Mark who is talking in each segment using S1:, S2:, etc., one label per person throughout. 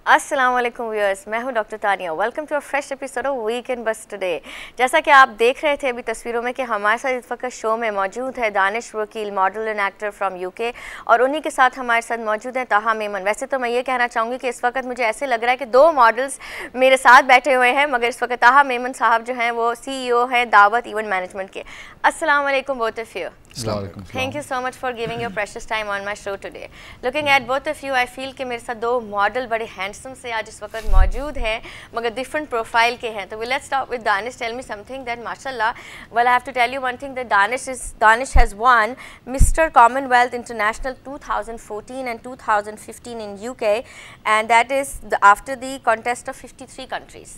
S1: अस्सलाम वालेकुम व्यूअर्स, मैं हूं doctor Tania. Welcome to a fresh episode of weekend buzz today. जैसा कि आप देख रहे थे अभी तस्वीरों में कि हमारे साथ इस वक्त शो में मौजूद है दानिश वकील, model and actor from UK, और उन्हीं के साथ हमारे साथ मौजूद हैं ताहा मेमन। वैसे तो मैं ये कहना चाहूँगी कि इस वक्त मुझे ऐसे लग रहा है कि दो मॉडल्स मेरे साथ बैठे हुए हैं, मगर इस वक्त ताहा मेमन साहब जो हैं वो CEO हैं दावत इवेंट मैनेजमेंट के। अस्सलाम वालेकुम both of you. Thank you so much for giving your precious time on my show today. Looking at both of you, I feel कि मेरे साथ दो मॉडल बड़े हैंडसम से आज इस वक्त मौजूद हैं, मगर डिफरेंट प्रोफाइल के हैं। तो let's start with Danish. Tell me something that mashallah, well I have to tell you one thing that Danish has won Mr. Commonwealth International 2014 and 2015 in UK, and that is after the contest of 53 countries.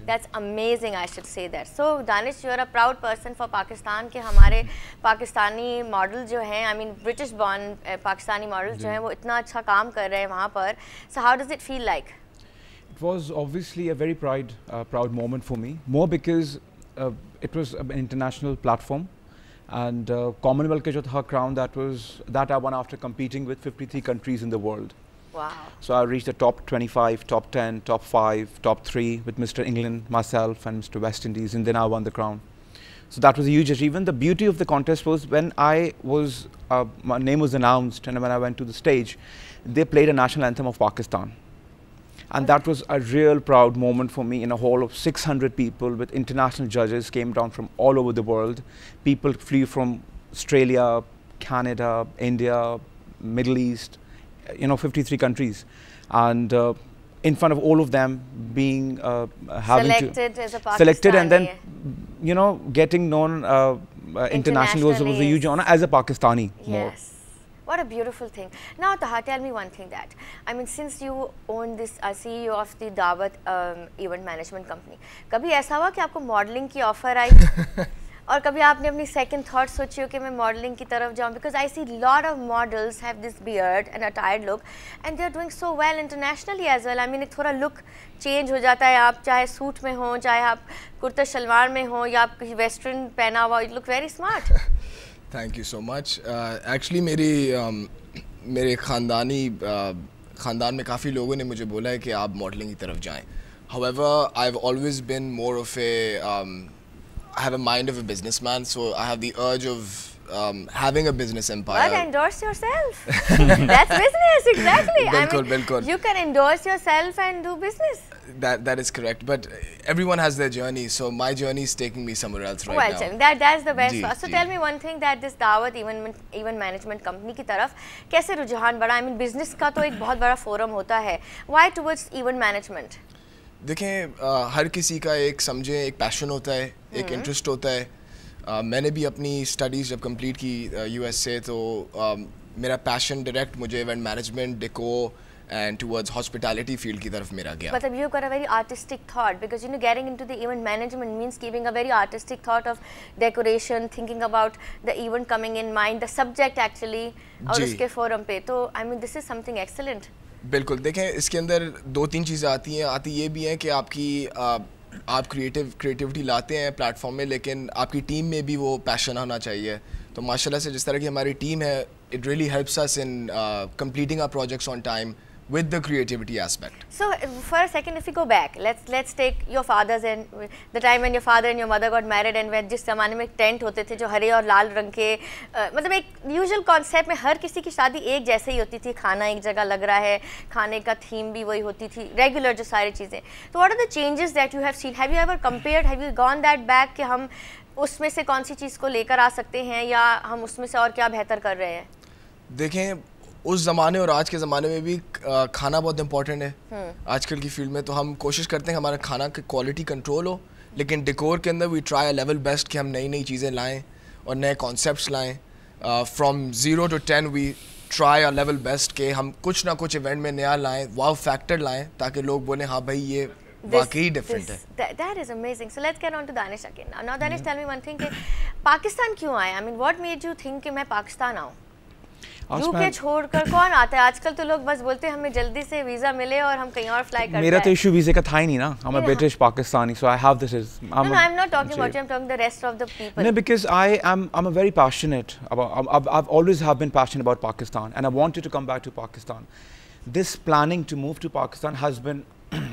S1: That's amazing, I should say that. So Danish, you are a proud person for Pakistan कि हमारे Pakistani model जो हैं, I mean British born Pakistani model जो हैं वो इतना अच्छा काम कर रहे हैं वहाँ पर. So how does it feel like?
S2: It was obviously a very proud moment for me, more because it was an international platform, and Commonwealth ka jo tha crown that I won after competing with 53 countries in the world.
S1: Wow.
S2: So I reached the top 25, top 10, top 5, top 3 with Mr. England, myself and Mr. West Indies, and then I won the crown. So that was a huge achievement. The beauty of the contest was when my name was announced and when I went to the stage, they played a national anthem of Pakistan. And that was a real proud moment for me. In a hall of 600 people with international judges came down from all over the world. People flew from Australia, Canada, India, Middle East, 53 countries. And in front of all of them being
S1: selected as a Pakistani.
S2: Selected and then getting known internationally was a huge honor as a Pakistani.
S1: Yes. What a beautiful thing. Now Taha, tell me one thing that, I mean, since you own this CEO of the Dawat event management company, कभी ऐसा हुआ कि आपको modelling की offer आई और कभी आपने अपनी सेकंड थॉट सोची हो कि मैं मॉडलिंग की तरफ जाऊं? Because I see lot of models have this beard and attired look and they are doing so well internationally as well. I mean एक थोड़ा लुक चेंज हो जाता है, आप चाहे सूट में हो, चाहे आप कुर्ता शलवार में हो, या आप वेस्टर्न पहना हुआ, you look very smart.
S3: Thank you so much. Actually मेरे ख़ानदान में काफ़ी लोगों ने मुझे बोला है कि आप मॉडलिंग की तरफ जाएं. However, I've always been more of I have a mind of a businessman, so I have the urge of having a business empire.
S1: But endorse yourself. That's business, exactly.
S3: Bilkul.
S1: You can endorse yourself and do business.
S3: That is correct. But everyone has their journey, so my journey is taking me somewhere else right now.
S1: Well, that's the best part. So tell me one thing that this Dawat event management company की तरफ कैसे रुझान बढ़ा? I mean, business का तो एक बहुत बड़ा फोरम होता है. Why towards event management?
S3: देखें, हर किसी का एक एक पैशन होता है, एक इंटरेस्ट होता है. मैंने भी अपनी स्टडीज़ जब कंप्लीट की US से, तो मेरा पैशन डायरेक्ट मुझे event management, decor and towards hospitality field की तरफ मेरा गया.
S1: But you've got a very artistic thought, because getting into the event management means keeping a very artistic thought of decoration, thinking about the event coming in mind, the subject actually, और उसके forum पे. तो I mean this is something excellent.
S3: बिल्कुल. देखें, इसके अंदर 2-3 चीज़ें आती ये भी हैं कि आप क्रिएटिविटी लाते हैं प्लेटफॉर्म में, लेकिन आपकी टीम में भी वो पैशन होना चाहिए. तो माशाल्लाह से जिस तरह की हमारी टीम है, it really helps us in completing our projects on time with the creativity aspect.
S1: So for a second, if we go back, let's take your father's and the time when your father and your mother got married, and when जिस ज़माने में tent होते थे जो हरे और लाल रंग के, मतलब एक यूजुअल कॉन्सेप्ट में हर किसी की शादी एक जैसे ही होती थी. खाना एक जगह लग रहा है, खाने का थीम भी वही होती थी, रेगुलर जो सारी चीज़ें. तो what are the changes that you have seen? Have you ever compared? Have you gone that back कि हम उसमें से कौन सी चीज़ को लेकर आ सकते हैं, या हम उसमें से और क्या बेहतर कर रहे हैं?
S3: देखें, उस ज़माने और आज के ज़माने में भी खाना बहुत इंपॉर्टेंट है. आजकल की फील्ड में तो हम कोशिश करते हैं हमारा खाना की क्वालिटी कंट्रोल हो, लेकिन डेकोर के अंदर we try our level best कि हम नई चीज़ें लाएं और नए कॉन्सेप्ट्स लाएं. From 0 to 10 we try our level best कि हम कुछ ना कुछ इवेंट में नया लाएं, वाव फैक्टर लाएं, ताकि लोग बोलें हाँ भाई ये वाकई डिफरेंट है.
S1: That is amazing. So let's get on to Danish again. Now Danish, tell me one thing कि पाकिस्तान क्यों आए? I mean, what made you think कि मैं पाकिस्तान आऊँ? यूके छोड़कर कौन आता है आजकल? तो लोग बस बोलते हैं हमें जल्दी से वीजा मिले और हम कहीं और फ्लाई करते हैं.
S2: मेरा तो इशू वीजे का था ही नहीं ना. I'm a British Pakistani, so I have this.
S1: I'm not talking about you. I'm talking the rest of the people.
S2: No, because I'm a very passionate about. I've always have been passionate about Pakistan, and I wanted to come back to Pakistan. this planning to move to Pakistan has been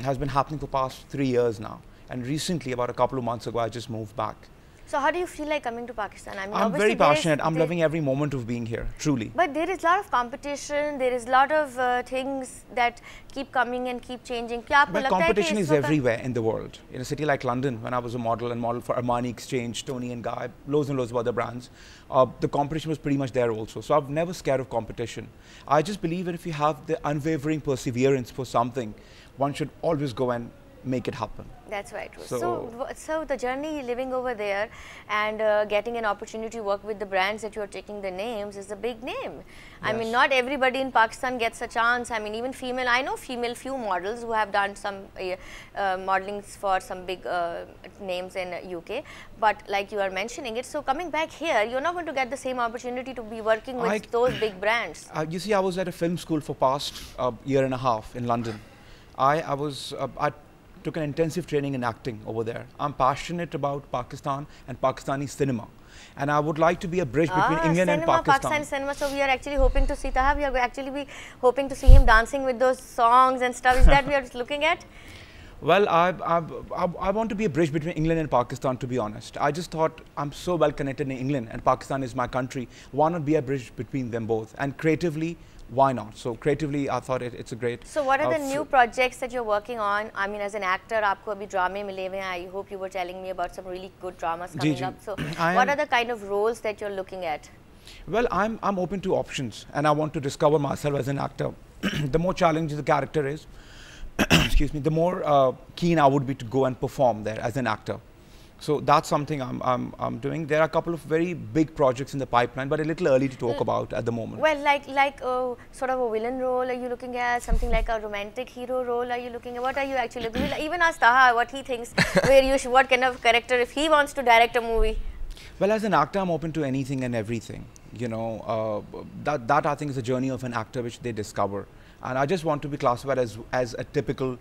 S2: has been happening for past 3 years now, and recently, about a couple of months ago, I just moved back.
S1: So how do you feel like coming to Pakistan? I mean,
S2: I'm very passionate. I'm loving every moment of being here, truly.
S1: But there is a lot of competition. There is a lot of things that keep coming and keep changing. क्या आपको
S2: But
S1: लगता है कि
S2: competition
S1: इस
S2: is
S1: वक्त-
S2: everywhere in the world. In a city like London, when I was a model and model for Armani Exchange, Tony and Guy, loads and loads of other brands, the competition was pretty much there also. So I'm never scared of competition. I just believe that if you have the unwavering perseverance for something, one should always go and make it happen.
S1: That's right.
S2: So-
S1: So the journey living over there and getting an opportunity to work with the brands that you are taking the names is a big name. I mean,
S2: Yes.
S1: not everybody in Pakistan gets a chance. I mean, even female, I know few models who have done some modelings for some big names in UK. But like you are mentioning it, so coming back here, you're not going to get the same opportunity to be working with those big brands.
S2: You see, I was at a film school for past year and a half in London. I took an intensive training in acting over there. I'm passionate about Pakistan and Pakistani cinema, and I would like to be a bridge between England and Pakistan.
S1: Pakistani cinema. So we are actually hoping to see Taha. We are actually be hoping to see him dancing with those songs and stuff. Is that we are looking at?
S2: Well, I want to be a bridge between England and Pakistan, to be honest. I just thought I'm so well connected in England and Pakistan is my country. Why not be a bridge between them both? And creatively, why not? So creatively, I thought it's a great.
S1: So what are the new projects that you're working on? I mean, as an actor, आपको अभी ड्रामे मिले हुए हैं. I hope you were telling me about some really good dramas coming up. So what are the kind of roles that you're looking at?
S2: Well, I'm open to options, and I want to discover myself as an actor. The more challenging the character is, excuse me, the more keen I would be to go and perform there as an actor. So that's something I'm doing. There are a couple of very big projects in the pipeline, but a little early to talk about at the moment.
S1: Well, like sort of a villain role, are you looking at something like a romantic hero role? Are you looking at what are you actually looking at? Even ask Taha what he thinks, what kind of character if he wants to direct a movie.
S2: Well, as an actor, I'm open to anything and everything. You know, that I think is the journey of an actor which they discover, and I just want to be classified as a typical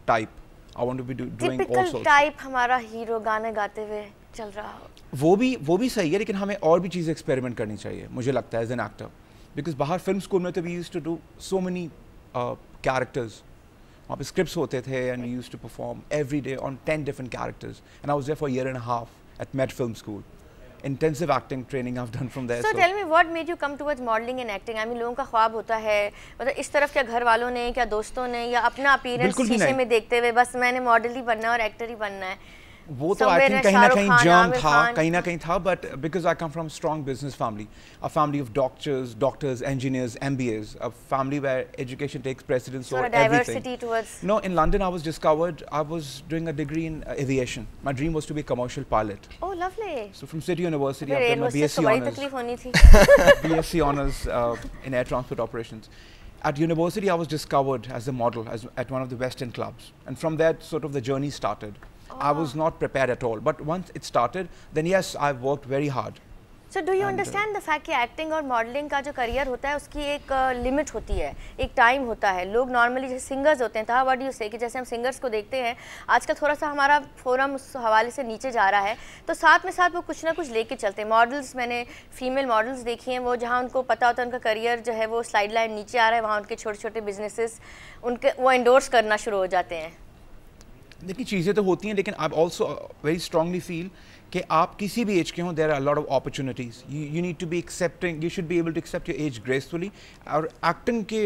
S2: type. I want to be doing all sorts.
S1: Typical type हमारा hero गाने गाते हुए चल रहा हो.
S2: वो भी सही है, लेकिन हमें और भी चीज़ें एक्सपेरिमेंट करनी चाहिए, मुझे लगता है एज एन एक्टर. बिकॉज बाहर फिल्म स्कूल में तो we used to do so many characters. वहाँ पे स्क्रिप्ट्स होते थे and we used to perform every day on 10 different characters, and I was there for year and half at Met film school. Intensive acting training I've done from there.
S1: So tell me, what made you come towards modeling and acting? I mean, लोगों का ख्वाब होता है, मतलब इस तरफ क्या घर वालों ने, क्या दोस्तों ने, या अपना अपीयरेंस शीशे में देखते हुए बस मैंने मॉडल ही बनना है और एक्टर ही बनना है.
S2: वो तो आई थिंक कहीं ना कहीं था, but because I come from strong business family, a family of doctors, engineers, MBAs, a family where education takes precedence over everything. No, in London I was discovered, I was doing a degree in aviation. My dream was to be a commercial pilot.
S1: Oh, lovely.
S2: So from City University I've done my BSc honors. BSc honors in air transport operations. At university I was discovered as a model at one of the West End clubs, and from there sort of the journey started. I was not prepared at all, but once it started, then yes, I've worked very hard.
S1: So do you understand the fact कि acting और modelling का जो career होता है उसकी एक limit होती है, एक टाइम होता है. लोग नॉर्मली जैसे सिंगर्स होते हैं, व्हाट डू यू से, कि जैसे हम सिंगर्स को देखते हैं आजकल थोड़ा सा हमारा फोरम उस हवाले से नीचे जा रहा है, तो साथ में साथ वो कुछ ना कुछ लेके चलते हैं. मॉडल्स, मैंने फीमेल मॉडल्स देखी हैं, वो जहाँ उनको पता होता है उनका करियर जो है वो स्लाइड लाइन नीचे आ रहा है, वहाँ उनके छोटे छोटे बिजनेसेस उनके वो एंडोर्स करना शुरू हो जाते हैं.
S2: देखिए चीज़ें तो होती हैं, लेकिन I also very strongly feel कि आप किसी भी एज के हों, there are lot of opportunities. You need to be accepting, you should be able to accept your age gracefully. और एक्टिंग के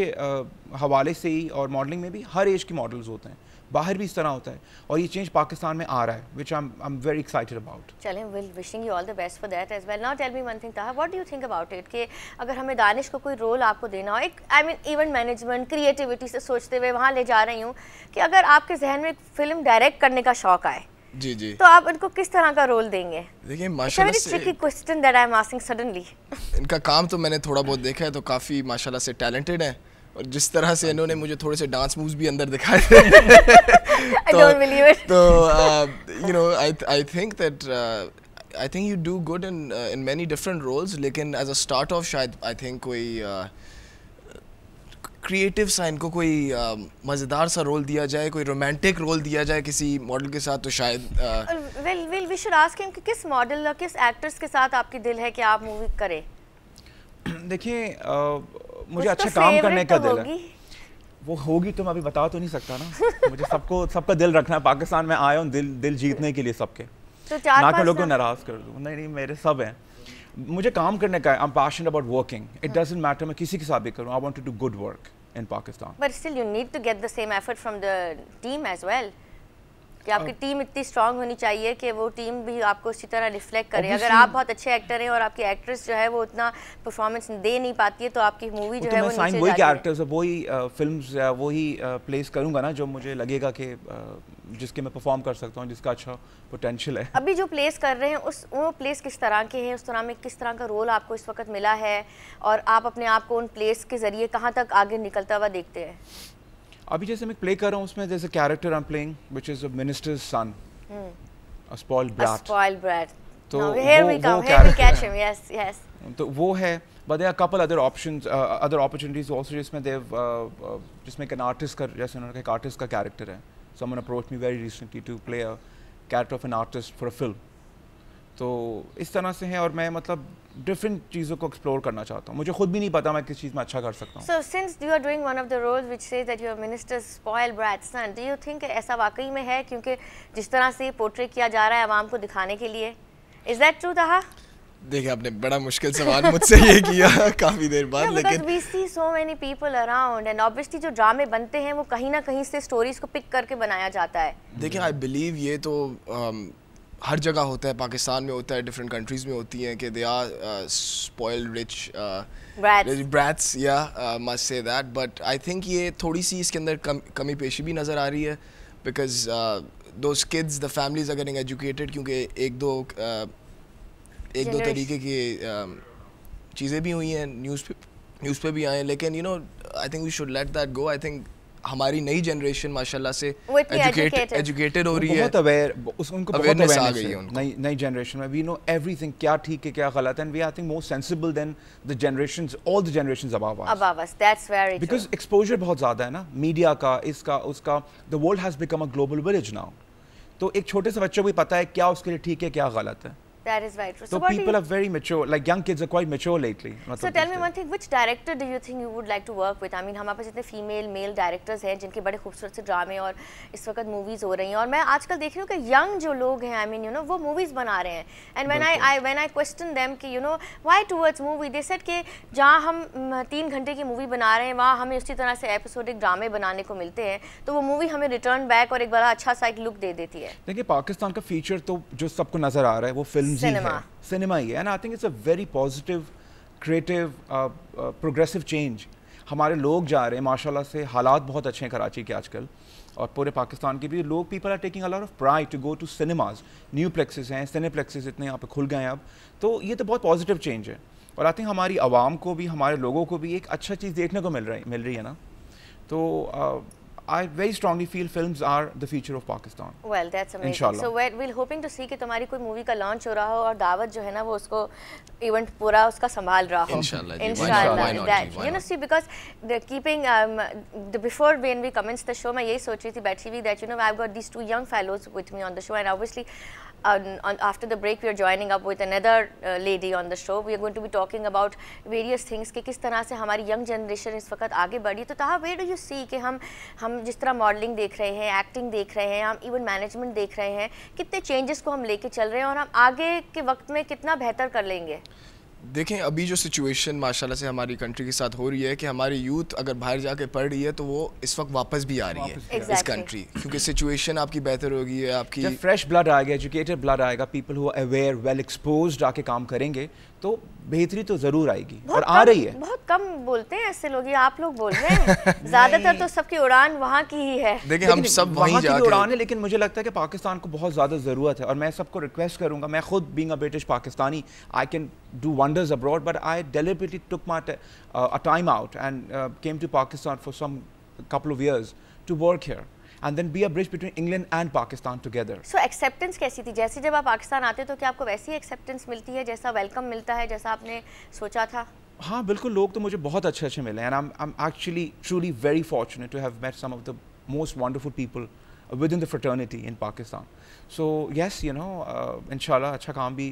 S2: हवाले से ही और मॉडलिंग में भी हर एज के मॉडल्स होते हैं, बाहर भी इस तरह होता है, और ये चेंज पाकिस्तान में आ रहा है, which I'm very excited about.
S1: चलें, wishing you all the best for that as well. Now tell me one thing, Taha, what do you think about it कि अगर हमें दानिश को कोई रोल आपको देना हो, एक I mean event management, creativity से सोचते हुए वहाँ ले जा रही हूँ कि अगर आपके जहन में एक फिल्म डायरेक्ट करने का शौक आए,
S3: जी जी,
S1: तो आप इनको किस तरह का रोल देंगे?
S3: देखिए माशाल्लाह से
S1: tricky question that I am asking suddenly.
S3: इनका काम तो मैंने थोड़ा बहुत देखा है, तो काफ़ी माशाल्लाह से टैलेंटेड है, और जिस तरह से इन्होंने मुझे थोड़े से डांस मूव्स भी अंदर दिखाए
S1: I don't believe it.
S3: तो you know I think that I think you do good in many different roles, लेकिन as a start off शायद I think कोई क्रिएटिव सा इनको कोई मज़ेदार सा रोल दिया जाए, कोई रोमांटिक रोल दिया जाए किसी मॉडल के साथ, तो शायद
S1: well we should ask him कि किस मॉडल या किस एक्टर्स के साथ आपकी दिल है कि आप मूवी करें.
S2: देखिए मुझे अच्छा काम करने का दिल है. वो होगी तो मैं अभी बता तो नहीं सकता ना। मुझे सबका दिल रखना है, पाकिस्तान में आया हूँ दिल जीतने के लिए सबके,
S1: तो
S2: ना कि लोगों को नाराज कर दूँ। नहीं, मेरे सब हैं, मुझे काम करने का है। I am passionate about working, it doesn't matter मैं किसी के साथ भी करूँ, I want to do good work in Pakistan.
S1: But still you need to get the same effort from the team as well, कि आपकी टीम इतनी स्ट्रांग होनी चाहिए कि वो टीम भी आपको उसी तरह रिफ्लेक्ट करे। अगर आप बहुत अच्छे एक्टर हैं और आपकी एक्ट्रेस जो है वो उतना परफॉर्मेंस दे नहीं पाती है तो आपकी मूवी जो है वो नीचे जाती है।
S2: वही कैरेक्टर्स वही फिल्म्स वही प्लेस करूंगा ना जो मुझे लगेगा कि जिसके मैं परफॉर्म कर सकता हूँ, जिसका अच्छा पोटेंशियल है।
S1: अभी जो प्लेस कर रहे हैं वो प्लेस किस तरह के हैं, उस तरह में किस तरह का रोल आपको इस वक्त मिला है और आप अपने आप को उन प्लेस के जरिए कहाँ तक आगे निकलता हुआ देखते हैं?
S2: अभी जैसे मैं प्ले कर रहा हूँ उसमें जैसे character I am playing which is a minister's son, a spoiled brat. तो
S1: here we catch him, yes.
S2: तो वो है, but there are a couple other options, other opportunities also जिसमें जिसमें एक आर्टिस्ट का, जैसे उन्होंने एक आर्टिस्ट का कैरेक्टर है। Someone approached me very recently to play a character of an artist for a film. तो इस तरह से है और मैं मतलब डिफरेंट चीज़ों को एक्सप्लोर करना चाहता हूँ। मुझे खुद भी नहीं पता मैं किस चीज़ में अच्छा कर सकता हूँ।
S1: So since you are doing one of the roles which says that you are minister's spoiled brat son, do you think ऐसा वाकई में है क्योंकि जिस तरह से पोर्ट्रे किया जा रहा है आवाम को दिखाने के लिए? Is that true ताहा?
S3: देखिए आपने बड़ा मुश्किल सवाल मुझसे ये किया काफ़ी देर बाद, लेकिन
S1: we see so many people around and obviously जो ड्रामे बनते हैं वो कहीं ना कहीं से स्टोरीज को पिक करके बनाया जाता है।
S3: देखिए आई बिलीव ये तो हर जगह होता है, पाकिस्तान में होता है, डिफरेंट कंट्रीज में होती हैं कि they are spoiled rich brats, या must say that, but I think ये थोड़ी सी इसके अंदर कमी पेशी भी नज़र आ रही है because those kids the families are getting educated, क्योंकि एक दो तरीके की चीज़ें भी हुई हैं, न्यूज़ पे भी आए हैं, लेकिन you know I think we should let that go. I think हमारी नई जनरेशन माशाल्लाह से एजुकेटेड हो रही है,
S2: बहुत अवेयर, उनको बहुत
S3: अवेयरनेस आ गई है उनको।
S2: नई जनरेशन में वी नो एवरीथिंग, क्या ठीक है क्या गलत है, and we I think more sensible than the generations, all the generations above
S1: us. That's very true,
S2: because exposure बहुत ज़्यादा है ना मीडिया का, इसका उसका। The world has become a global village now, तो एक छोटे से बच्चे को भी पता है क्या उसके लिए ठीक है क्या गलत है।
S1: That is very true.
S2: So people are very mature, like young kids are quite mature lately.
S1: So tell me one thing, which director do you think you would like to work with? I mean, हमारे पास इतने female, male directors हैं जिनके बड़े खूबसूरत से ड्रामे और इस वक्त मूवीज़ हो रही हैं, और मैं आजकल देख रही हूँ कि यंग जो लोग हैं, I mean, you know, वो मूवीज़ बना रहे हैं। And when I question them कि you know why towards movie, they said कि जहाँ हम 3 घंटे की मूवी बना रहे हैं वहाँ हमें उसी तरह से एपिसोडिक ड्रामे बनाने को मिलते हैं, तो वो मूवी हमें रिटर्न बैक और एक बड़ा अच्छा सा एक लुक दे देती है।
S2: देखिए पाकिस्तान का फीचर तो जो सबको नज़र आ रहा है वो फिल्म्स ही है, सिनेमा ही है, and I think it's a very positive, creative, progressive change. हमारे लोग जा रहे हैं माशाल्लाह से, हालात बहुत अच्छे हैं कराची के आजकल और पूरे पाकिस्तान के भी। लोग, people are taking a lot of pride to go to cinemas, new plexes हैं, सिनेप्लेक्सेस इतने यहाँ पे खुल गए हैं अब, तो ये तो बहुत पॉजिटिव चेंज है। और आई थिंक हमारी आवाम को भी, हमारे लोगों को भी एक अच्छा चीज़ देखने को मिल रही है ना, तो I very strongly feel films are the future of Pakistan.
S1: Well, that's amazing.
S2: Inshallah.
S1: So we're hoping to see कि तुम्हारी कोई मूवी का लॉन्च हो रहा हो और दावत जो है ना वो उसको इवेंट पूरा उसका संभाल रहा हो।
S3: Inshallah.
S1: That you know, see, because the keeping before when we commenced the show, मैं यही सोच रही थी बैठी हुई that you know I've got these 2 young fellows with me on the show, and obviously after the break we are joining up with another lady on the show. We are going to be talking about various things कि किस तरह से हमारी young generation इस वक्त आगे बढ़ी। तो ताहा, where do you see कि हम जिस तरह मॉडलिंग देख रहे हैं, एक्टिंग देख रहे हैं, हम इवन मैनेजमेंट देख रहे हैं, कितने चेंजेस को हम लेके चल रहे हैं और हम आगे के वक्त में कितना बेहतर कर लेंगे?
S3: देखें अभी जो सिचुएशन माशाल्लाह से हमारी कंट्री के साथ हो रही है कि हमारी यूथ अगर बाहर जाके पढ़ रही है तो वो इस वक्त वापस भी आ रही है इस कंट्री, क्योंकि सिचुएशन आपकी बेहतर होगी है, आपकी
S2: जब फ्रेश ब्लड आएगा, एजुकेटेड ब्लड आएगा, people who are aware, well exposed आके काम करेंगे तो बेहतरी तो जरूर आएगी और आ रही है।
S1: बहुत कम बोलते हैं ऐसे लोग, ये आप लोग बोल रहे हैं ज्यादातर तो सबकी उड़ान वहाँ की ही है।
S3: देखिए हम सब वहीं जाके
S2: उड़ान है, लेकिन मुझे लगता है कि पाकिस्तान को बहुत ज़्यादा ज़रूरत है और मैं सबको रिक्वेस्ट करूँगा, मैं खुद being a British Pakistani, I can do wonders abroad, but I deliberately took my time out and came to Pakistan for some couple of years to work here and then be a bridge between England and Pakistan together.
S1: So acceptance कैसी थी? जैसे जब आप पाकिस्तान आते तो क्या आपको वैसी एक्सेप्टेंस मिलती है जैसा वेलकम मिलता है, जैसा आपने सोचा था?
S2: हाँ बिल्कुल, लोग तो मुझे बहुत अच्छे मिले and I'm actually truly very fortunate to have met some of the most wonderful people within the fraternity in Pakistan. So yes, you know, inshallah अच्छा काम भी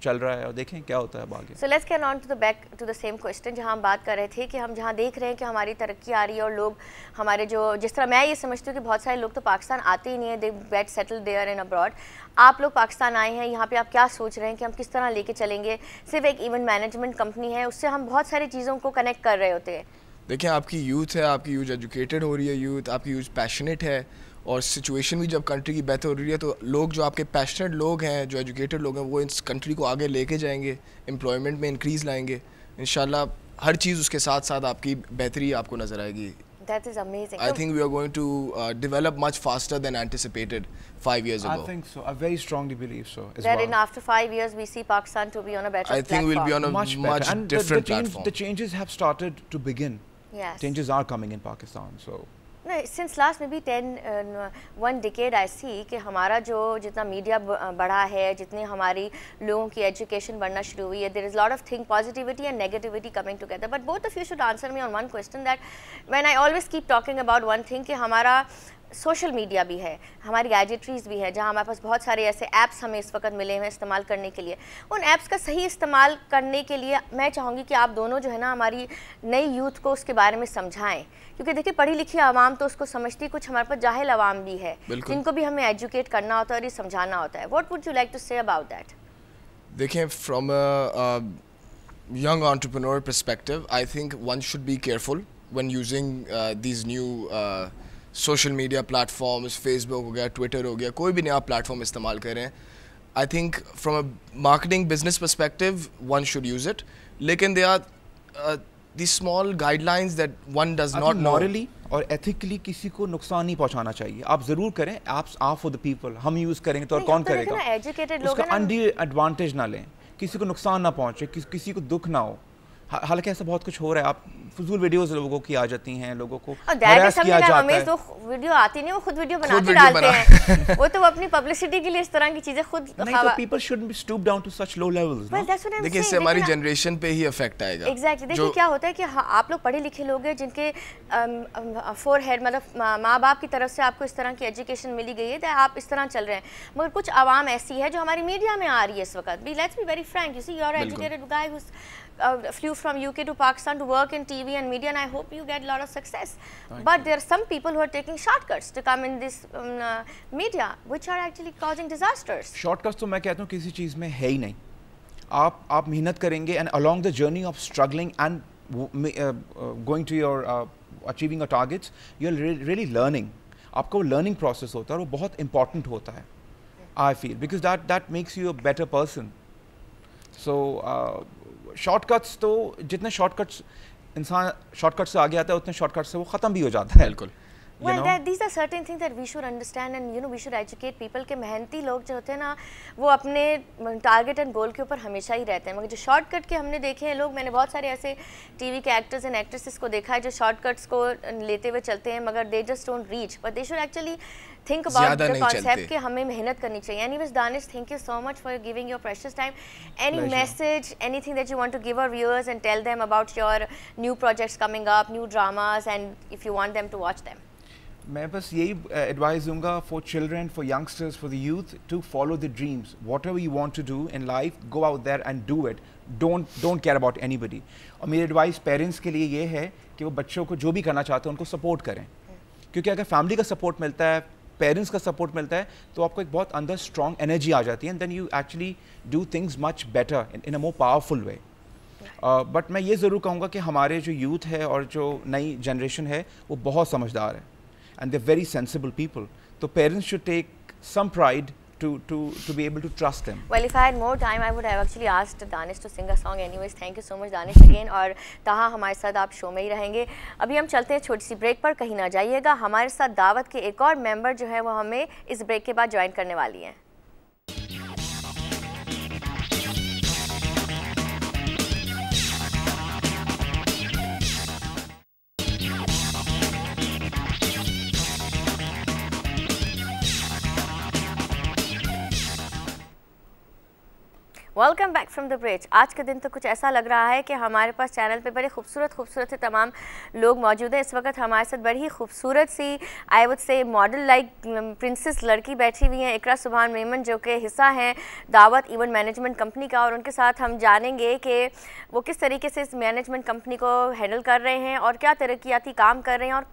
S2: चल रहा है और देखें क्या होता है आगे.
S1: So let's get on to the back to the same question जहाँ हम बात कर रहे थे कि हम जहाँ देख रहे हैं कि हमारी तरक्की आ रही है और लोग हमारे जो जिस तरह मैं ये समझती हूँ कि बहुत सारे लोग तो पाकिस्तान आते ही नहीं है, they get settled there and abroad. आप लोग पाकिस्तान आए हैं, यहाँ पे आप क्या सोच रहे हैं कि हम किस तरह लेके चलेंगे? सिर्फ एक इवेंट मैनेजमेंट कंपनी है, उससे हम बहुत सारी चीज़ों को कनेक्ट कर रहे होते हैं.
S3: देखिए आपकी यूथ है, आपकी यूथ एजुकेटेड हो रही है, यूथ आपकी यूथ पैशनेट है, और सिचुएशन भी जब कंट्री की बेहतर हो रही है तो लोग जो आपके पैशनेट लोग हैं, जो एजुकेटेड लोग हैं, वो इस कंट्री को आगे लेके जाएंगे, एम्प्लॉयमेंट में इंक्रीज़ लाएंगे. इंशाल्लाह हर चीज़ उसके साथ साथ आपकी बेहतरी आपको नज़र आएगी.
S1: That is amazing.
S3: I think we are going to develop much faster than anticipated 5 years ago.
S2: I think so. I very strongly believe so as
S1: That
S2: well.
S1: in after 5 years we see Pakistan to be on a better
S3: I think we'll be on a
S2: much
S3: much
S2: better. And
S3: different
S2: the
S3: platform.
S2: The changes have started to begin.
S1: Yes.
S2: Changes are coming in Pakistan. So.
S1: No, since last maybe 1 decade I see कि हमारा जो जितना media बढ़ा है, जितनी हमारी लोगों की एजुकेशन बढ़ना शुरू हुई है, there is a lot of thing positivity and negativity coming together. But both of you should answer me on one question that when I always keep talking about one thing कि हमारा social media भी है, हमारी गैजेटरीज भी है, जहाँ हमारे पास बहुत सारे ऐसे ऐप्स हमें इस वक्त मिले हैं इस्तेमाल करने के लिए. उन ऐप्स का सही इस्तेमाल करने के लिए मैं चाहूँगी कि आप दोनों जो है ना हमारी नई यूथ को उसके बारे में समझाएं, क्योंकि देखिए पढ़ी लिखी आवाम तो उसको समझती, कुछ हमारे पास जाहिल आवाम भी है जिनको भी हमें एजुकेट करना होता है और ये समझाना होता है. What would you like to say about that?
S3: देखिए from a young entrepreneur perspective, I think one should be careful when using these new social media platforms, Facebook हो गया, ट्विटर हो गया, कोई भी नया प्लेटफॉर्म इस्तेमाल करें. I think from a marketing business perspective one should use it, लेकिन they are the small guidelines that one does not know.
S2: Morally और एथिकली किसी को नुकसान नहीं पहुंचाना चाहिए. आप ज़रूर करें, apps are for the people. हम यूज़ करेंगे तो और कौन करेगा?
S1: एजुकेटेड लोग
S2: उसका अनडी एडवांटेज ना लें, किसी को नुकसान ना पहुंचे, किसी को दुख ना हो. हालांकि ऐसा बहुत कुछ हो रहा है. आप फजूल वीडियोस लोगों की आ जाती हैं, लोगों को हरास किया जाता है.
S1: तो वीडियो आती नहीं, वो खुद वीडियो बना के डालते हैं. वो तो अपनी पब्लिसिटी के लिए इस तरह की चीजें खुद
S2: नहीं, तो people shouldn't stoop down to such low levels.
S3: देखिए इससे हमारी जनरेशन पे ही इफेक्ट आएगा.
S1: एग्जैक्टली. देखिए क्या होता है कि आप लोग पढ़े लिखे लोग हैं जिनके फोरहेड मतलब माँ बाप की तरफ से आपको इस तरह की एजुकेशन मिली गई है तो आप इस तरह चल रहे हैं, मगर कुछ आवाम ऐसी है जो हमारी मीडिया में आ रही है इस वक्त भी. Let's be very frank, you see you are educated guy who flew from UK to Pakistan to work in TV and media, and I hope you get a lot of success. But there are some people who are taking shortcuts to come in this media, which are actually causing disasters.
S2: Shortcuts तो मैं कहता हूँ किसी चीज़ में है ही नहीं. आप मेहनत करेंगे and along the journey of struggling and going to your achieving your targets, you're really learning. आपका वो learning process होता है और वो बहुत important होता है. I feel because that makes you a better person. So shortcuts तो जितने शॉर्टकट्स इंसान शॉर्टकट से आगे आता है उतने शॉर्टकट से वो ख़त्म भी हो जाता है.
S3: बिल्कुल.
S1: Well, these are certain things that we should understand and you know we should educate people के मेहनती लोग जो होते हैं ना वो अपने टारगेट एंड गोल के ऊपर हमेशा ही रहते हैं, मगर जो शॉर्टकट के हमने देखे हैं लोग, मैंने बहुत सारे ऐसे टीवी के एक्टर्स एंड एक्ट्रेसेस को देखा है जो शॉर्टकट्स को लेते हुए चलते हैं मगर they just don't reach, but they should actually think about the concept कि हमें मेहनत करनी चाहिए. Anyways, Danish, thank you so much for giving your precious time. Any message, anything that you want to give our viewers and tell them about your new projects coming up, new dramas, and if you want them to watch them?
S2: मैं बस यही advice दूंगा for children, for youngsters, for the youth to follow the dreams. Whatever you want to do in life, go out there and do it. Don't care about anybody. और मेरी advice parents के लिए ये है कि वो बच्चों को जो भी करना चाहते हैं उनको सपोर्ट करें, क्योंकि अगर फैमिली का सपोर्ट मिलता है, पेरेंट्स का सपोर्ट मिलता है तो आपको एक बहुत अंदर स्ट्रॉन्ग एनर्जी आ जाती है and then you actually do things much better in a more powerful way. But मैं ये ज़रूर कहूँगा कि हमारे जो यूथ है और जो नई जनरेशन है वो बहुत समझदार है and they very sensible people. तो parents should take some pride to be able to trust them.
S1: Well, if I had more time, I would have actually asked Danish to sing a song. Anyways, thank you so much, Danish, again. और ताहा हमारे साथ आप show में ही रहेंगे. अभी हम चलते हैं छोटी सी ब्रेक पर, कहीं ना जाइएगा. हमारे साथ दावत के एक और मेंबर जो है वो हमें इस ब्रेक के बाद ज्वाइन करने वाली हैं. Welcome back from the bridge. आज के दिन तो कुछ ऐसा लग रहा है कि हमारे पास चैनल पे बड़े खूबसूरत से तमाम लोग मौजूद हैं। इस वक्त हमारे साथ बड़ी ही खूबसूरत सी I would say model like princess लड़की बैठी हुई हैं, इकरा सुभान मेमन, जो कि हिस्सा हैं दावत इवेंट मैनेजमेंट कंपनी का, और उनके साथ हम जानेंगे कि वो किस तरीके से इस मैनेजमेंट कंपनी को हैंडल कर रहे हैं और क्या तरक्याती काम कर रहे हैं और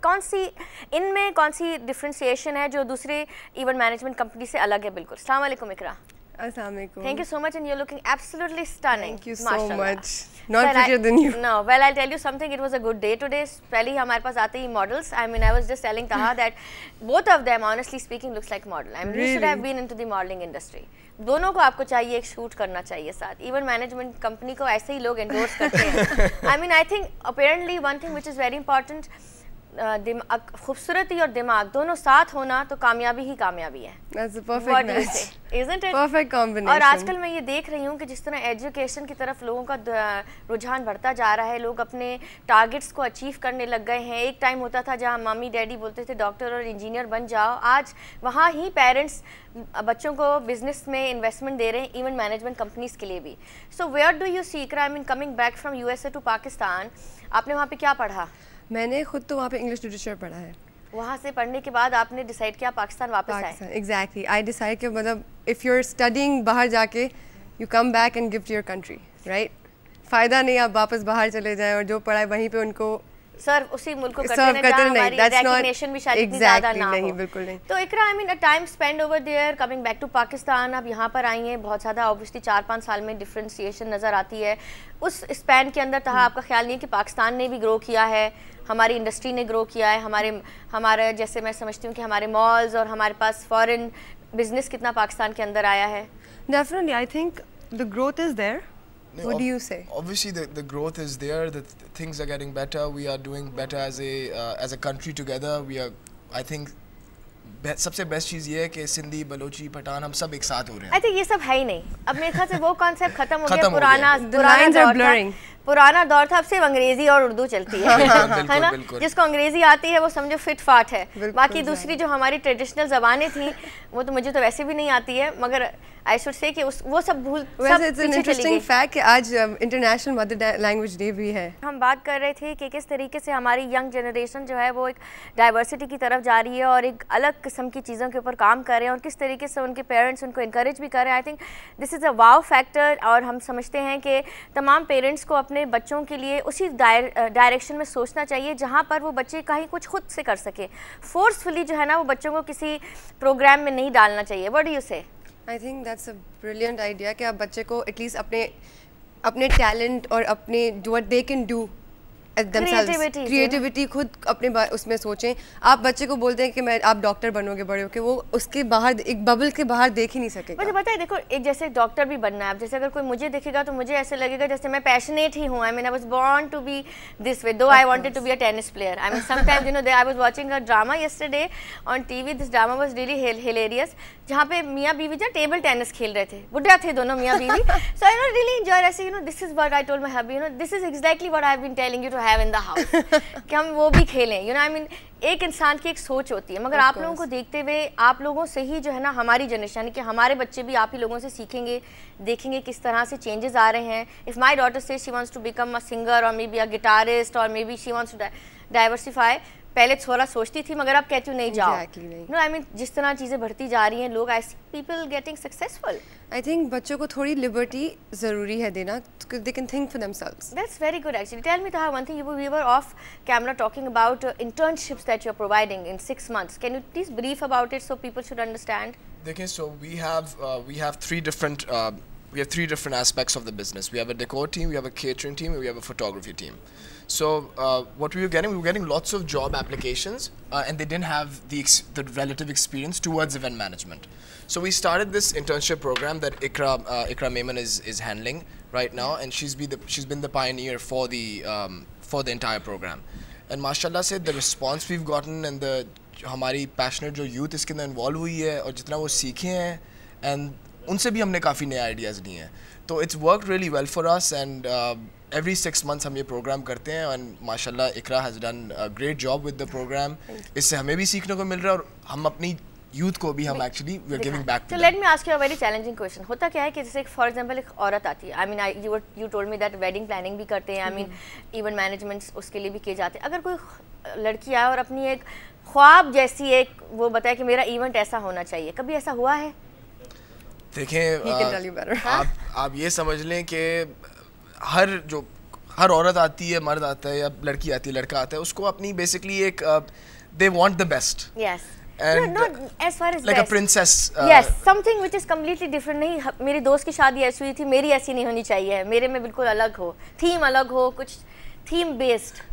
S1: इनमें कौन सी डिफ्रेंशिएशन है जो दूसरे इवेंट मैनेजमेंट कंपनी से अलग है। बिल्कुल। अस्सलाम वालेकुम इकरा।
S4: Assalamualaikum.
S1: Thank you so much, and you're looking absolutely stunning.
S4: Thank you so
S1: Mashallah.
S4: much. Not prettier than you.
S1: No, well, I'll tell you something. It was a good day today. पहले ही हमारे पास आते ही models. I mean, I was just telling Taha that both of them, honestly speaking, looks like model. I mean,
S4: really?
S1: we should have been into the modeling industry. दोनों को आपको चाहिए एक shoot करना चाहिए साथ। इवन मैनेजमेंट कंपनी को ऐसे ही लोग एंडोर्स करते हैं। I mean, I think apparently one thing which is very important. खूबसूरती और दिमाग दोनों साथ होना तो कामयाबी ही कामयाबी है।
S4: That's a perfect match.
S1: Isn't it?
S4: Perfect combination.
S1: और आजकल मैं ये देख रही हूँ कि जिस तरह एजुकेशन की तरफ लोगों का रुझान बढ़ता जा रहा है, लोग अपने टारगेट्स को अचीव करने लग गए हैं। एक टाइम होता था जहाँ मम्मी डैडी बोलते थे डॉक्टर और इंजीनियर बन जाओ, आज वहाँ ही पेरेंट्स बच्चों को बिजनेस में इन्वेस्टमेंट दे रहे हैं, इवन मैनेजमेंट कंपनीज के लिए भी। So where do you see Iqra, I mean coming back from USA to Pakistan, आपने वहाँ पे क्या पढ़ा?
S4: मैंने खुद तो वहाँ पे इंग्लिश लिटरेचर पढ़ा है।
S1: वहाँ से पढ़ने के बाद आपने डिसाइड किया पाकिस्तान वापस आए?
S4: एग्जैक्टली, आई डिसाइड कि मतलब इफ़ यू आर स्टडिंग बाहर जाके you come back and give to your country, right? फ़ायदा नहीं आप वापस बाहर चले जाएं और जो पढ़ाए वहीं पे उनको
S1: सर्व उसी मुल्क को करते हैं जहाँ हमारी रिकॉग्निशन भी शायद इतनी ज़्यादा ना हो।
S4: बिल्कुल नहीं।
S1: तो Iqra, I mean a time spend over there, coming back to Pakistan, अब यहाँ पर आई हैं, बहुत ज़्यादा ऑब्वियसली 4-5 साल में डिफ्रेंशिएशन नज़र आती है। उस स्पैन के अंदर तहा आपका ख्याल नहीं है कि पाकिस्तान ने भी ग्रो किया है, हमारी इंडस्ट्री ने ग्रो किया है, हमारे जैसे मैं समझती हूँ कि हमारे मॉल्स और हमारे पास फॉरेन बिजनेस कितना पाकिस्तान के अंदर आया है?
S4: Definitely, I think the growth is there. What do you say?
S3: Obviously, the growth is there. Things are getting better. We are doing better as a country together. We are, I think, सबसे best चीज़ ये है कि सिंधी, बलोची, पठान हम सब एक साथ हो रहे हैं।
S1: I think ये सब है ही नहीं। अब मेरे ख्याल से वो कॉन्सेप्ट खत्म हो गया। पुराना दौर था, अब सिर्फ अंग्रेजी और उर्दू चलती है, है ना? जिसको अंग्रेजी आती है वो समझो फिट फाट है। बाकी दूसरी जो हमारी ट्रेडिशनल ज़बानें थी वो तो मुझे तो वैसे भी नहीं आती है, मगर आई शुड से कि वो सब भूल
S4: वैसे इट्स एन इंटरेस्टिंग फैक्ट कि आज इंटरनेशनल मदर लैंग्वेज डे भी है।
S1: हम बात कर रहे थे कि किस तरीके से हमारी यंग जनरेशन जो है वो एक डाइवर्सिटी की तरफ जा रही है और एक अलग किस्म की चीज़ों के ऊपर काम कर रहे हैं और किस तरीके से उनके पेरेंट्स उनको इनकरेज भी कर रहे हैं। I think this is a wow factor, और हम समझते हैं कि तमाम पेरेंट्स को अपने बच्चों के लिए उसी डायरेक्शन में सोचना चाहिए जहाँ पर वो बच्चे कहीं कुछ खुद से कर सके। फोर्सफुली जो है ना वो बच्चों को किसी प्रोग्राम में नहीं डालना चाहिए। व्हाट डू यू से?
S4: I think that's a brilliant idea कि आप बच्चे को एटलीस्ट अपने टैलेंट और अपने what they can do creativity खुद अपने उसमें सोचें। आप बच्चे को बोलते हैं कि आप डॉक्टर बनोगे बड़े होके, वो उसके बाहर एक बबल के बाहर देख ही नहीं सकेगा।
S1: मुझे पता है, देखो एक जैसे डॉक्टर भी बनना है, अब जैसे अगर कोई मुझे देखेगा तो मुझे ऐसे लगेगा जैसे मैं पैशनेट ही हूँ। I mean I was born to be this way, though I wanted to be a tennis player. I mean sometimes you know I was watching a drama yesterday on TV, this drama was really hilarious, जहाँ पे मियाँ बीवी जो table tennis खेल रहे थे, बुढ़िया थे दोनों मियाँ बीवी। So I know really enjoy, ऐसे you know this is what I told my hubby, you know this is exactly what I have been telling you to have in the house, कि हम वो भी खेलें। यू नो आई मीन एक इंसान की एक सोच होती है, मगर आप लोगों को देखते हुए आप लोगों से ही जो है ना हमारी जनरेशन, यानी कि हमारे बच्चे भी आप ही लोगों से सीखेंगे, देखेंगे किस तरह से चेंजेस आ रहे हैं। इफ़ माई डॉटर से she wants to become a singer और मे बी अ गिटारिस्ट और may be she wants to diversify, पहले थोड़ा सोचती थी मगर अब कहती हूँ नहीं जाओ। नो आई मीन जिस तरह चीज़ें बढ़ती जा रही हैं, लोग I see people getting successful.
S4: I think बच्चों को थोड़ी लिबर्टी ज़रूरी है देना, they can think for themselves.
S1: That's very good actually. Tell me Taha one thing, we were off camera talking about internships that you're providing in 6 months. Can you please brief about it so people should understand?
S3: देखिए, so we have three different aspects of the business. We have a decor team, we have a catering team, and we have a photography team. So what we were getting lots of job applications, and they didn't have the relative experience towards event management. So we started this internship program that Ikra Meman is handling right now, and she's been the pioneer for the entire program. And mashallah से the response we've gotten and हमारी passionate जो youth इसके अंदर involve हुई है और जितना वो सीखे हैं, and उनसे भी हमने काफ़ी नए ideas लिए हैं, तो it's worked really well for us, and every 6 months हम ये program करते हैं, and माशाल्लाह Ikra has done a great job with the program. इससे हमें भी सीखने को मिल रहा है और हम अपनी यूथ को भी हम actually we are giving back
S1: So let me ask you a very challenging question. होता क्या है कि जैसे फॉर एग्जांपल एक औरत आती है, I mean you told me that wedding planning भी करते हैं, आई मीन इवन मैनेजमेंट्स उसके लिए भी किए जाते हैं. अगर कोई लड़की आए और अपनी एक ख्वाब जैसी एक वो बताए कि मेरा इवेंट ऐसा होना चाहिए, कभी ऐसा हुआ है?
S3: देखें
S4: He can tell you better.
S3: आप ये समझ लें कि हर औरत आती है, मर्द आता है या लड़की आती है, लड़का आता है, उसको अपनी बेसिकली एक they want the best.
S1: Yes.
S3: And
S1: No, not as far as
S3: like
S1: best.
S3: a princess.
S1: Yes, something which is completely different. नहीं, मेरी दोस्त की शादी ऐसी हुई थी, मेरी ऐसी नहीं होनी चाहिए, मेरे में बिल्कुल अलग हो, थीम अलग हो, कुछ थीम बेस्ड.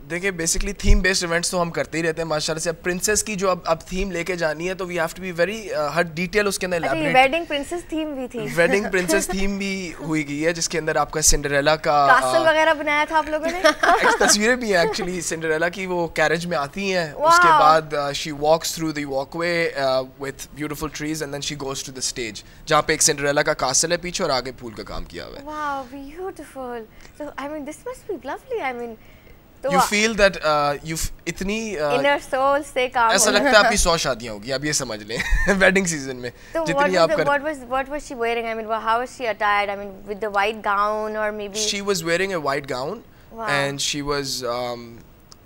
S3: देखिए बेसिकली थीम बेस्ड इवेंट्स तो हम करते ही रहते हैं माशाल्लाह से. अब प्रिंसेस की जो अब थीम लेके जानी है तो we have to be very हर डिटेल उसके अंदर
S1: अच्छा,
S3: elaborate.
S1: वेडिंग प्रिंसेस थीम भी थी.
S3: वेडिंग प्रिंसेस थीम भी हुई गई है जिसके अंदर आपका सिंड्रेला का
S1: कासल वगैरह बनाया था आप लोगों ने?
S3: तस्वीरें भी हैं एक्चुअली. सिंड्रेला की वो कैरेज में आती हैं,
S1: Wow.
S3: उसके बाद she walks through the walkway with beautiful trees and then she goes to the stage जहाँ पे एक सिंड्रेला का कासल है पीछे और आगे फूल का काम किया हुआ है.
S1: Wow, beautiful. So I mean this must be lovely. I mean तो
S3: You feel that इतनी
S1: inner soul से काम
S3: ऐसा
S1: हो रहा
S3: लगता है आपकी 100 शादियां होगी, आप ये समझ लें वेडिंग सीजन में
S1: तो
S3: जितनी आप कर.
S1: what was she wearing? I mean how was she attired? I mean with the white gown or maybe
S3: She was wearing a white gown.
S1: Wow.
S3: And she was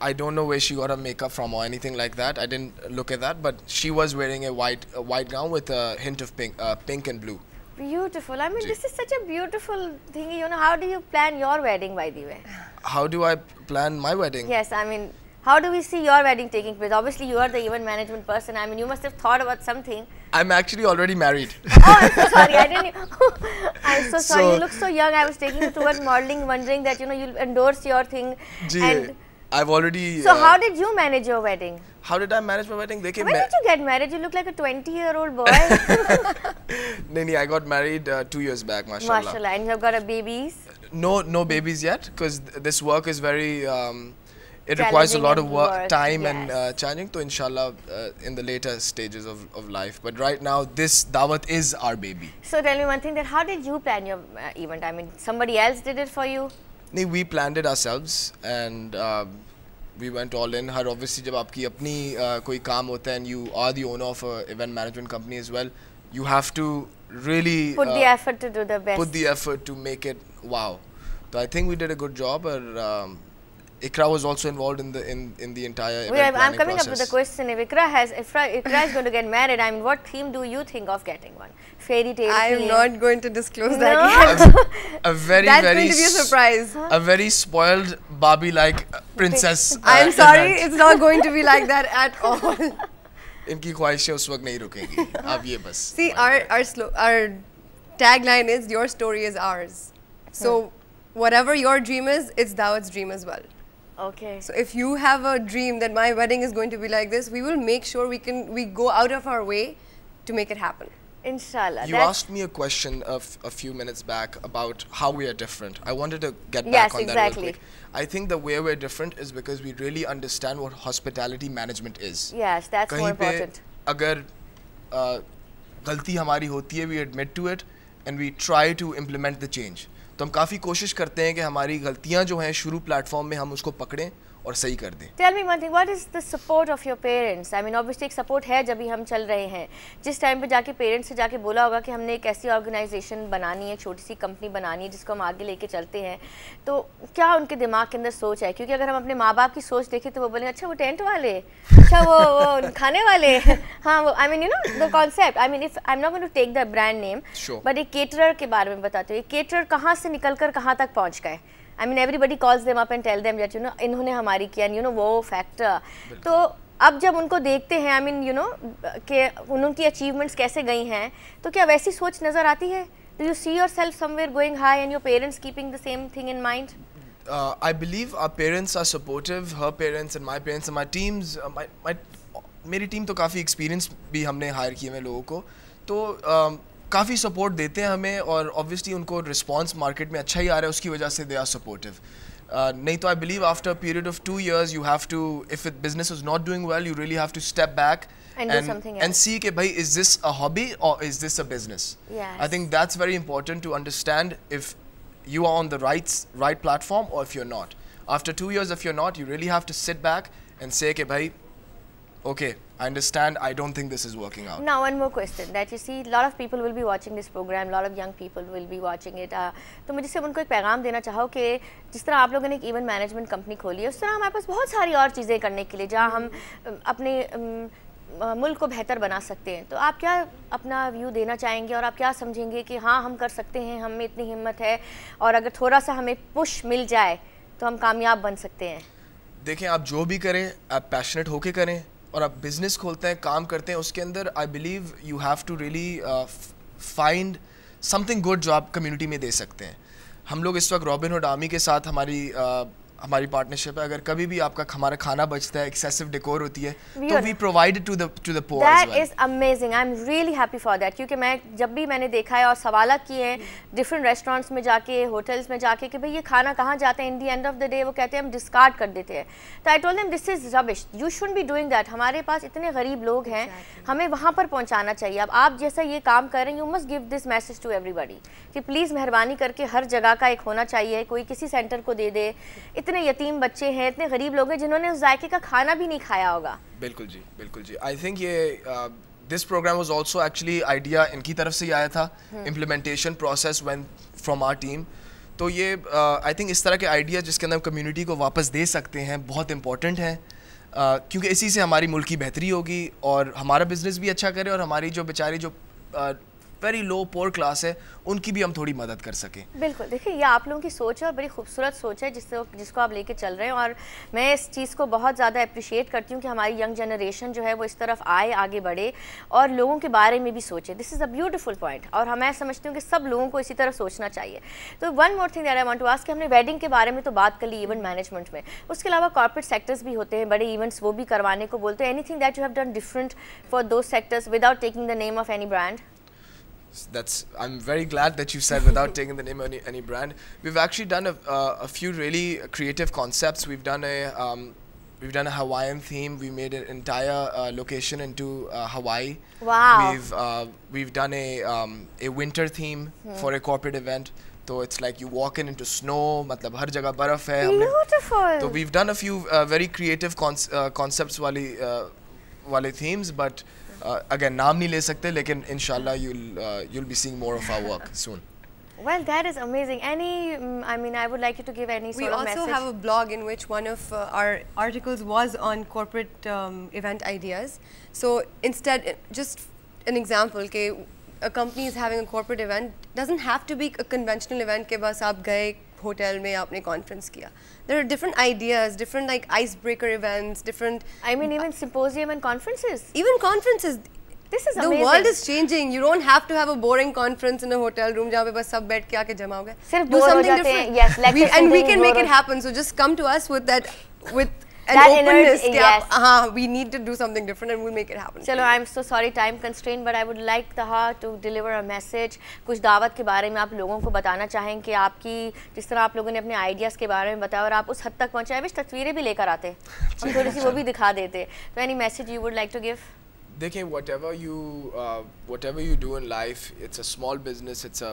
S3: I don't know where she got her makeup from or anything like that. I didn't look at that, but she was wearing a white gown with a hint of pink and blue.
S1: beautiful. I mean this is such a beautiful thing. You know, how do you plan your wedding, by the way?
S3: How do I plan my wedding?
S1: Yes, I mean how do we see your wedding taking place? Obviously you are the event management person. I mean you must have thought about something.
S3: I'm actually already married.
S1: Oh, I'm so sorry. I didn't. I'm so sorry.
S3: So-
S1: You look so young. I was taking you toward modeling, wondering that you'll endorse your thing.
S3: Ji,
S1: And
S3: I've already.
S1: so how did you manage your wedding?
S3: How did I manage my wedding? देखिए
S1: When
S3: मैं
S1: did you get married? You look like a 20-year-old boy.
S3: नहीं I got married 2 years back, mashallah.
S1: Mashallah. And you have got a babies.
S3: No babies yet because this work is very it requires a lot of
S1: Challenging
S3: work,
S1: work,
S3: time and
S1: yes.
S3: challenging. So inshallah in the later stages of life, but right now this dawat is our baby.
S1: So tell me one thing, that how did you plan your event? I mean somebody else did it for you?
S3: नहीं, we planned it ourselves and we went all in. Her obviously जब आपकी अपनी कोई काम होता है and you are the owner of a event management company as well, you have to really
S1: Put the effort to do the best.
S3: put the effort to make it wow. So I think we did a good job. Or Ikra was also involved in the entire event
S1: I'm
S3: planning
S1: coming
S3: process.
S1: up with a question. If Ikra is going to get married, I mean, what theme do you think of getting one? Fairy tale
S4: I am
S1: theme?
S4: not going to disclose
S1: No?
S4: that yet.
S3: A very
S4: That's
S3: very
S4: going to be a surprise.
S3: a very spoiled Barbie-like princess.
S4: I'm sorry,
S3: event.
S4: it's not going to be like that at all.
S3: इनकी ख्वाहिशें उस वक्त नहीं रुकेंगी. अब ये बस.
S4: See, our tagline is your story is ours. So whatever your dream is, it's Dawat's dream as well.
S1: Okay.
S4: So if you have a dream that my wedding is going to be like this, we will make sure we go out of our way to make it happen.
S1: Inshallah.
S3: You asked me a question a few minutes back about how we are different. I wanted to get back
S1: Yes,
S3: on that
S1: exactly.
S3: real quick. I think the way we're different is because we really understand what hospitality management is.
S1: Yes, that's more
S3: कहीं पे
S1: important.
S3: अगर गलती हमारी होती है, we admit to it and we try to implement the change. तो हम काफ़ी कोशिश करते हैं कि हमारी गलतियाँ जो हैं शुरू प्लेटफॉर्म में हम उसको पकड़ें और सही कर दें.
S1: Tell me one thing, what is the support of your parents? I mean, obviously एक support है जब भी हम चल रहे हैं. जिस टाइम पे जाके पेरेंट्स से जाके बोला होगा कि हमने एक ऐसी ऑर्गेनाइजेशन बनानी है, छोटी सी कंपनी बनानी है जिसको हम आगे लेके चलते हैं, तो क्या उनके दिमाग के अंदर सोच है? क्योंकि अगर हम अपने माँ बाप की सोच देखें तो वो बोलेंगे अच्छा वो टेंट वाले, अच्छा वो खाने वाले, हाँ वो I mean you know the concept. I mean if I'm not going to take the brand name,
S3: Sure.
S1: but एक केटरर के बारे में बताते हो. केटरर कहाँ से निकल कर कहाँ तक पहुँच गए? I mean everybody calls them up and tell them that you know इन्होंने हमारी किया, you know वो फैक्टर. तो अब जब उनको देखते हैं I mean you know कि उनकी अचीवमेंट्स कैसे गई हैं, तो क्या वैसी सोच नज़र आती है? Do you see yourself somewhere going high and your parents keeping the same thing in mind?
S3: I believe our parents are supportive. Her parents and my parents and my teams. मेरी टीम तो काफ़ी experience भी हमने higher किए हैं लोगों को, तो काफ़ी सपोर्ट देते हैं हमें और ऑब्वियसली उनको रिस्पांस मार्केट में अच्छा ही आ रहा है, उसकी वजह से दे आर सपोर्टिव. नहीं तो I believe after a period of 2 years you have to, if it business is not doing well, you really have to step back
S1: And do something else.
S3: and see कि भाई is this a hobby or is this a business?
S1: Yes.
S3: I think that's very important to understand if you are on the right platform or if you're not. After 2 years if you're not, you really have to sit back and say कि भाई okay, I understand, I don't think this is working out.
S1: Now one more question that you see, lot of people will be watching this program, lot of young people will be watching it. तो मुझे सिर्फ उनको एक पैगाम देना चाहो कि जिस तरह आप लोगों ने एक इवेंट मैनेजमेंट कंपनी खोली है, उस तरह हमारे पास बहुत सारी और चीज़ें करने के लिए जहाँ हम अपने मुल्क को बेहतर बना सकते हैं. तो आप क्या अपना व्यू देना चाहेंगे और आप क्या समझेंगे कि हाँ हम कर सकते हैं, हम में इतनी हिम्मत है और अगर थोड़ा सा हमें पुश मिल जाए तो हम कामयाब बन सकते हैं?
S3: देखें, आप जो भी करें आप पैशनेट होके करें, और आप बिजनेस खोलते हैं, काम करते हैं, उसके अंदर I believe you have to really find something good जो आप कम्युनिटी में दे सकते हैं. हम लोग इस वक्त रॉबिन हुड आर्मी के साथ हमारी पार्टनरशिप है. अगर कभी भी आपका हमारा खाना बचता है, एक्सेसिव डेकोर होती है, तो we provide to the poor.
S1: That is amazing, I am really happy for that. क्योंकि मैं जब भी मैंने देखा है और सवालात किए हैं डिफरेंट रेस्टोरेंट्स में जाके, होटल्स में जाके कि भाई ये खाना कहाँ जाते हैं, इन दी एंड ऑफ द डे वो कहते हैं हम डिस्कार्ड कर देते हैं. तो I told them this is rubbish, you should be doing that. हमारे पास इतने गरीब लोग हैं, हमें वहाँ पर पहुँचाना चाहिए. अब आप जैसा ये काम कर रहे हैं, you must give this message to everybody कि प्लीज़ मेहरबानी करके हर जगह का एक होना चाहिए, कोई किसी सेंटर को दे दे. इतने यतीम बच्चे हैं, इतने गरीब लोग हैं जिन्होंने उस जायके का खाना भी नहीं खाया होगा.
S3: बिल्कुल जी, बिल्कुल जी. आई थिंक ये this program was also actually idea इनकी तरफ से ही आया था. Implementation process went from our team. तो ये आई थिंक इस तरह के आइडिया जिसके अंदर हम कम्युनिटी को वापस दे सकते हैं बहुत इंपॉर्टेंट है, क्योंकि इसी से हमारी मुल्क की बेहतरी होगी और हमारा बिजनेस भी अच्छा करे और हमारी जो बेचारी जो वेरी लो पोर क्लास है उनकी भी हम थोड़ी मदद कर सकें.
S1: बिल्कुल. देखिए ये आप लोगों की सोच है और बड़ी खूबसूरत सोच है जिसको आप लेके चल रहे हैं और मैं इस चीज़ को बहुत ज़्यादा अप्रिशिएट करती हूँ कि हमारी यंग जनरेशन जो है वो इस तरफ आए, आगे बढ़े और लोगों के बारे में भी सोचे. This is a beautiful point और मैं समझती हूँ कि सब लोगों को इसी तरह सोचना चाहिए. तो one more thing that I want to ask कि हमने वेडिंग के बारे में तो बात कर ली इवेंट मैनेजमेंट में, उसके अलावा कॉर्पोरेट सेक्टर्स भी होते हैं, बड़े इवेंट्स वो भी करवाने को बोलते हैं. Anything that you have done different for those sectors without taking the name of any brand?
S3: I'm very glad that you said without taking the name of any brand. We've actually done a few really creative concepts. We've done a Hawaiian theme. We made an entire location into Hawaii.
S1: Wow.
S3: We've done a winter theme for a corporate event. So it's like you walk into snow. मतलब हर जगह बर्फ है.
S1: Beautiful.
S3: So we've done a few very creative concepts वाले themes, but again नाम नहीं ले सकते, लेकिन inshallah you'll be seeing more of our work soon.
S1: Well, that is amazing. I mean, I would like you to give any sort of message.
S4: We also have a blog in which one of our articles was on corporate event ideas. So instead, just an example, कि a company is having a corporate event, doesn't have to be a conventional event के बस आप गए hotel में आपने conference किया. There are different ideas, different like icebreaker events, different.
S1: I mean, even symposium and conferences.
S4: Even conferences.
S1: This is amazing.
S4: The world is changing. You don't have to have a boring conference in a hotel room जहाँ पे बस सब बैठ के आके जमा हो गए.
S1: सिर्फ बोर हो जाते हैं. Yes,
S4: and we can make it happen. So just come to us with that, with an openness.
S1: Yes.
S4: We need to do something different and we'll make it happen.
S1: चलो, I'm so sorry, time constraint, but I would like Taha to deliver a message. कुछ दावत के बारे में आप लोगों को बताना चाहें कि आपकी जिस तरह आप लोगों ने अपने आइडियाज़ के बारे में बताया और आप उस हद तक पहुँचे, आई विश तस्वीरें भी लेकर आते और थोड़ी सी वो भी दिखा देते. तो any message you would like to give?
S3: देखिए, whatever you do in life, it's a small business, it's a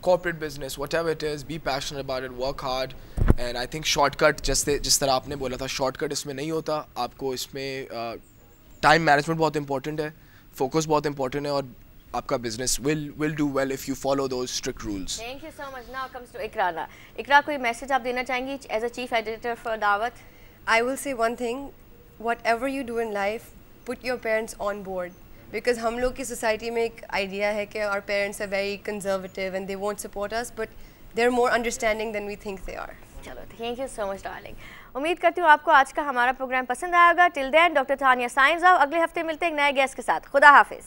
S3: corporate business, whatever it is, be passionate about it, work hard, and I think shortcut जिस तरह आपने बोला था, shortcut इसमें नहीं होता. आपको इसमें time management बहुत important है, focus बहुत important है, और आपका business will do well if you follow those strict rules.
S1: Thank you so much. Now comes to Ikra. Ikra, कोई message आप देना चाहेंगी as a chief editor for Daawat?
S4: I will say one thing, whatever you do in life, put your parents on board. Because हम लोग की society में एक idea है कि our parents are very conservative and they won't support us, but they're more understanding than we think they are.
S1: चलो, thank you so much darling. उम्मीद करती हूँ आपको आज का हमारा प्रोग्राम पसंद आएगा. Till then, doctor Tania science of. अगले हफ्ते मिलते हैं एक नए गेस्ट के साथ. खुदा हाफिज़.